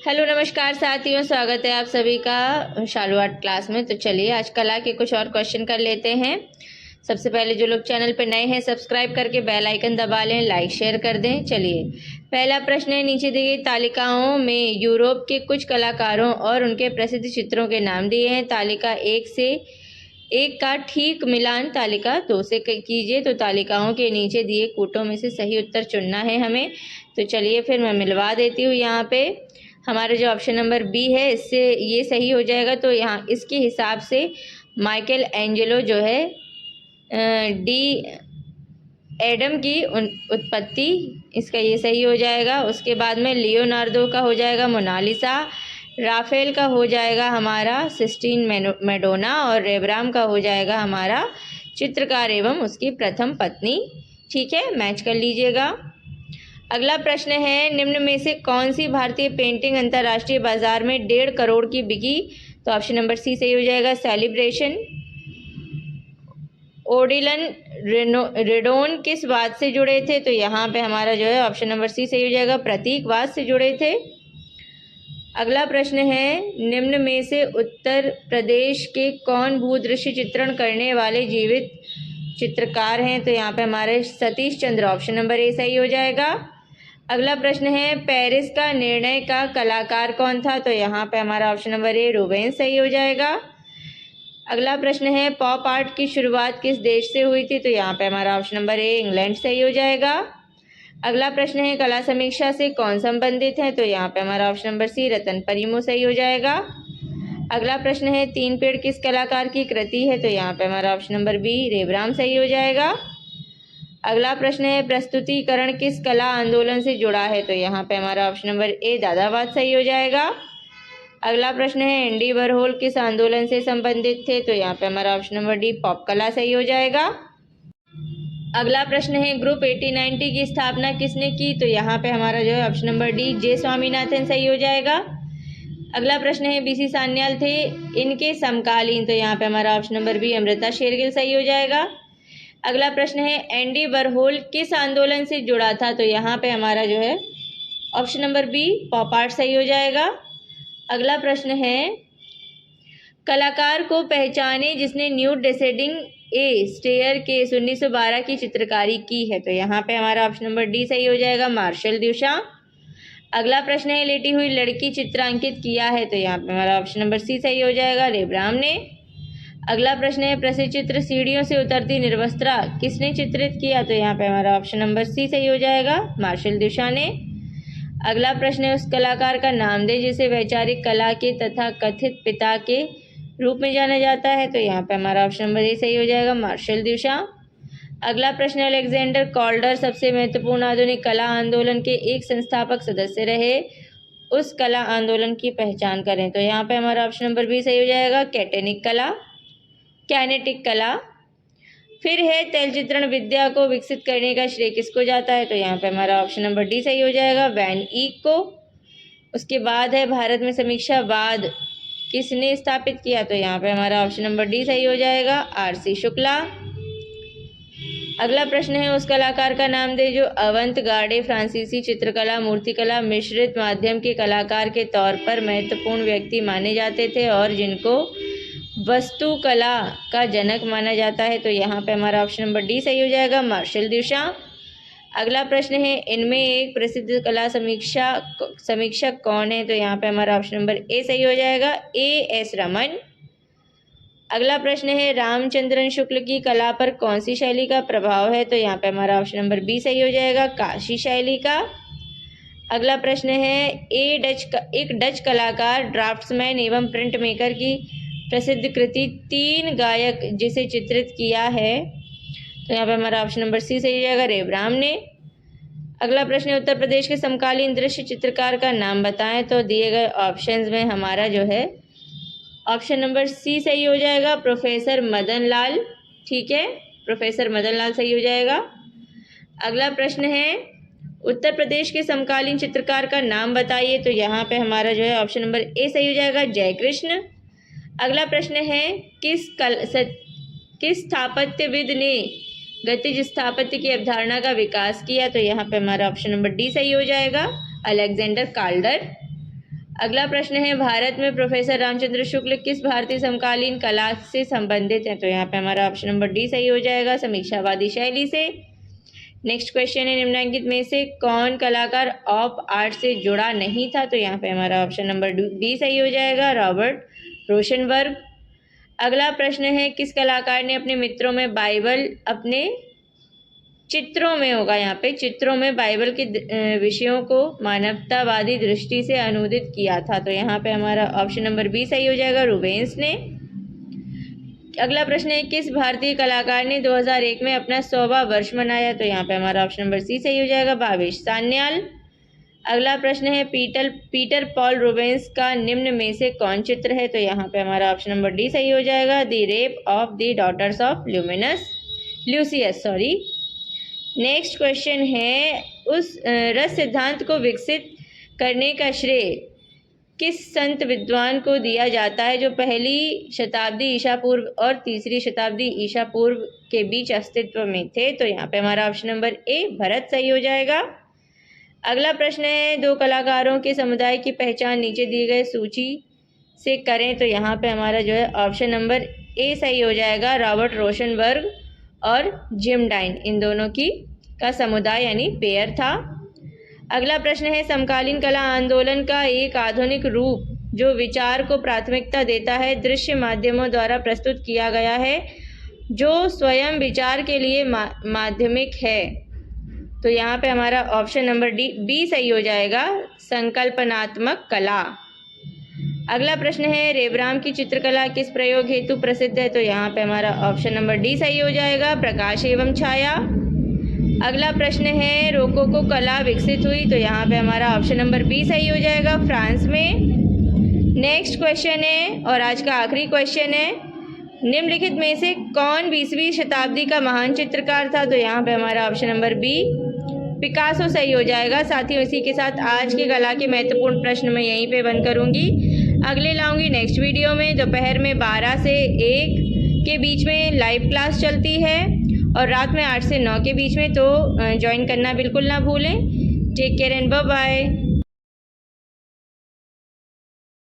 Hello नमस्कार साथियों, स्वागत है आप सभी का शालू आर्ट क्लास में। तो चलिए आज कला के कुछ और क्वेश्चन कर लेते हैं। सबसे पहले जो लोग चैनल पर नए हैं सब्सक्राइब करके बेल आइकन दबा लें, लाइक शेयर कर दें। चलिए पहला प्रश्न है, नीचे दी गई तालिकाओं में यूरोप के कुछ कलाकारों और उनके प्रसिद्ध चित्रों के नाम दिए हैं। तालिका 1 से 1 का ठीक मिलान तालिका 2 से कीजिए। तो तालिकाओं के नीचे दिए कूटों में से सही उत्तर चुनना है हमें। तो चलिए फिर मैं मिलवा देती हूँ। यहाँ पे हमारा जो ऑप्शन नंबर बी है इससे ये सही हो जाएगा। तो यहाँ इसके हिसाब से माइकल एंजेलो जो है डी एडम की उत्पत्ति, इसका ये सही हो जाएगा। उसके बाद में लियोनार्डो का हो जाएगा मोनालिसा, राफेल का हो जाएगा हमारा सिस्टीन मैडोना और रेब्राम का हो जाएगा हमारा चित्रकार एवं उसकी प्रथम पत्नी। ठीक है, मैच कर लीजिएगा। अगला प्रश्न है, निम्न में से कौन सी भारतीय पेंटिंग अंतर्राष्ट्रीय बाजार में 1.5 करोड़ की बिकी? तो ऑप्शन नंबर सी सही हो जाएगा। सेलिब्रेशन। ओडिलन रेडोन किस वाद से जुड़े थे? तो यहाँ पे हमारा जो है ऑप्शन नंबर सी सही हो जाएगा, प्रतीकवाद से जुड़े थे। अगला प्रश्न है, निम्न में से उत्तर प्रदेश के कौन भूदृश्य चित्रण करने वाले जीवित चित्रकार हैं? तो यहाँ पे हमारे Satish Chandra, option number A सही हो जाएगा। अगला प्रश्न है, पेरिस का निर्णय का कलाकार कौन था? तो यहाँ पे हमारा ऑप्शन नंबर ए रूबेन्स सही हो जाएगा। अगला प्रश्न है, पॉप आर्ट की शुरुआत किस देश से हुई थी? तो यहाँ पे हमारा ऑप्शन नंबर ए इंग्लैंड सही हो जाएगा। अगला प्रश्न है, कला समीक्षा से कौन संबंधित है? तो यहाँ पे हमारा ऑप्शन नंबर सी रतन परिमो सही हो जाएगा। अगला प्रश्न है, 3 पेड़ किस कलाकार की कृति है? तो यहाँ पे हमारा ऑप्शन नंबर बी रेब्राम सही हो जाएगा। अगला प्रश्न है, प्रस्तुतिकरण किस कला आंदोलन से जुड़ा है? तो यहाँ पे हमारा ऑप्शन नंबर ए दादावाद सही हो जाएगा। अगला प्रश्न है, एंडी वरहोल किस आंदोलन से संबंधित थे? तो यहाँ पे हमारा ऑप्शन नंबर डी पॉप कला सही हो जाएगा। अगला प्रश्न है, ग्रुप 1890 की स्थापना किसने की? तो यहाँ पे हमारा जो है option number D J Swaminathan सही हो जाएगा। अगला प्रश्न है, बीसी सान्याल थे इनके समकालीन? तो यहाँ पे हमारा option number B Amrita Shergil सही हो जाएगा। अगला प्रश्न है, एंडी वरहोल किस आंदोलन से जुड़ा था? तो यहाँ पे हमारा जो है option number B pop art सही हो जाएगा। अगला प्रश्न है, कलाकार को पहचाने जिसने न्यूड डेसेडिंग ए स्टेयर केस 1912 की चित्रकारी की है? तो यहाँ पे हमारा ऑप्शन नंबर डी सही हो जाएगा, मार्शल दुशां। अगला प्रश्न है, लेटी हुई लड़की चित्रांकित किया है? तो यहाँ पे हमारा ऑप्शन नंबर सी सही हो जाएगा, रेब्राम ने। अगला प्रश्न है, प्रसिद्ध चित्र सीढ़ियों से उतरती निर्वस्त्रा किसने चित्रित किया? तो यहाँ पे हमारा ऑप्शन नंबर सी सही हो जाएगा, मार्शल दुशां ने। अगला प्रश्न है, उस कलाकार का नाम दे जिसे वैचारिक कला के तथा कथित पिता के रूप में जाना जाता है? तो यहाँ पे हमारा ऑप्शन नंबर ए सही हो जाएगा, मार्शल दुशां। अगला प्रश्न है, अलेक्जेंडर कॉल्डर सबसे महत्वपूर्ण आधुनिक कला आंदोलन के एक संस्थापक सदस्य रहे, उस कला आंदोलन की पहचान करें? तो यहाँ पे हमारा ऑप्शन नंबर बी सही हो जाएगा, कैनेटिक कला। फिर है, तैलचित्रण विद्या को विकसित करने का श्रेय किसको जाता है? तो यहाँ पे हमारा ऑप्शन नंबर डी सही हो जाएगा, वैन ईक को। उसके बाद है, भारत में समीक्षावाद किसने स्थापित किया? तो यहाँ पे हमारा ऑप्शन नंबर डी सही हो जाएगा, आरसी शुक्ला। अगला प्रश्न है, उस कलाकार का नाम दे जो अवंत गार्डे फ्रांसीसी चित्रकला मूर्तिकला मिश्रित माध्यम के कलाकार के तौर पर महत्वपूर्ण व्यक्ति माने जाते थे और जिनको वस्तुकला का जनक माना जाता है? तो यहाँ पे हमारा ऑप्शन नंबर डी सही हो जाएगा, मार्शल दुशां। अगला प्रश्न है, इनमें एक प्रसिद्ध कला समीक्षक कौन है? तो यहाँ पे हमारा ऑप्शन नंबर ए सही हो जाएगा, एस रमन। अगला प्रश्न है, रामचंद्रन शुक्ल की कला पर कौन सी शैली का प्रभाव है? तो यहाँ पे हमारा ऑप्शन नंबर बी सही हो जाएगा, काशी शैली का। अगला प्रश्न है, एक डच कलाकार ड्राफ्ट्समैन एवं प्रिंट मेकर की प्रसिद्ध कृति 3 गायक जिसे चित्रित किया है? तो यहाँ पे हमारा ऑप्शन नंबर सी सही हो जाएगा, रेब्राम ने। अगला प्रश्न है, उत्तर प्रदेश के समकालीन दृश्य चित्रकार का नाम बताएं? तो दिए गए ऑप्शंस में हमारा जो है ऑप्शन नंबर सी सही हो जाएगा, प्रोफेसर मदन लाल। ठीक है, प्रोफेसर मदन लाल सही हो जाएगा। अगला प्रश्न है, उत्तर प्रदेश के समकालीन चित्रकार का नाम बताइए? तो यहाँ पे हमारा जो है ऑप्शन नंबर ए सही हो जाएगा, जयकृष्ण। अगला प्रश्न है, किस स्थापत्यविद ने गतिज स्थापत्य की अवधारणा का विकास किया? तो यहाँ पे हमारा ऑप्शन नंबर डी सही हो जाएगा, अलेक्जेंडर कॉल्डर। अगला प्रश्न है, भारत में प्रोफेसर रामचंद्र शुक्ल किस भारतीय समकालीन कला से संबंधित हैं? तो यहाँ पे हमारा ऑप्शन नंबर डी सही हो जाएगा, समीक्षावादी शैली से। नेक्स्ट क्वेश्चन है, निम्नलिखित में से कौन कलाकार ऑप आर्ट से जुड़ा नहीं था? तो यहाँ पे हमारा ऑप्शन नंबर डी सही हो जाएगा, रॉबर्ट रोशनबर्ग। अगला प्रश्न है, किस कलाकार ने अपने मित्रों में बाइबल अपने चित्रों में होगा, यहाँ पे चित्रों में बाइबल के विषयों को मानवतावादी दृष्टि से अनुदित किया था? तो यहाँ पे हमारा ऑप्शन नंबर बी सही हो जाएगा, रूबेंस ने। अगला प्रश्न है, किस भारतीय कलाकार ने 2001 में अपना 100वां वर्ष मनाया? तो यहाँ पे हमारा ऑप्शन नंबर सी सही हो जाएगा, भावेश सान्याल। अगला प्रश्न है, पीटर पॉल रूबेंस का निम्न में से कौन चित्र है? तो यहाँ पे हमारा ऑप्शन नंबर डी सही हो जाएगा, the rape of the daughters of Lucius. Next question है, उस रस सिद्धांत को विकसित करने का श्रेय किस संत विद्वान को दिया जाता है जो पहली शताब्दी ईसा पूर्व और तीसरी शताब्दी ईसा पूर्व के बीच अस्तित्व में थे? तो यहाँ पे हमारा ऑप्शन नंबर ए भरत सही हो जाएगा। अगला प्रश्न है, दो कलाकारों के समुदाय की पहचान नीचे दिए गए सूची से करें? तो यहाँ पे हमारा जो है ऑप्शन नंबर ए सही हो जाएगा, रॉबर्ट रोशनबर्ग और जिम डाइन, इन दोनों का समुदाय यानी पेयर था। अगला प्रश्न है, समकालीन कला आंदोलन का एक आधुनिक रूप जो विचार को प्राथमिकता देता है दृश्य माध्यमों द्वारा प्रस्तुत किया गया है जो स्वयं विचार के लिए माध्यमिक है? तो यहाँ पे हमारा ऑप्शन नंबर बी सही हो जाएगा, संकल्पनात्मक कला। अगला प्रश्न है, रेबराम की चित्रकला किस प्रयोग हेतु प्रसिद्ध है? तो यहाँ पे हमारा ऑप्शन नंबर डी सही हो जाएगा, प्रकाश एवं छाया। अगला प्रश्न है, रोकोको कला विकसित हुई? तो यहाँ पे हमारा ऑप्शन नंबर बी सही हो जाएगा, फ्रांस में। नेक्स्ट क्वेश्चन है और आज का आखिरी क्वेश्चन है, निम्नलिखित में से कौन 20वीं शताब्दी का महान चित्रकार था? तो यहाँ पे हमारा ऑप्शन नंबर बी पिकासो सही हो जाएगा। साथियों, इसी के साथ आज के कला के महत्वपूर्ण प्रश्न मैं यहीं पे बंद करूँगी। अगले लाऊंगी नेक्स्ट वीडियो में। दोपहर में 12 से 1 के बीच में लाइव क्लास चलती है और रात में 8 से 9 के बीच में, तो ज्वाइन करना बिल्कुल ना भूलें। Take care and bye bye.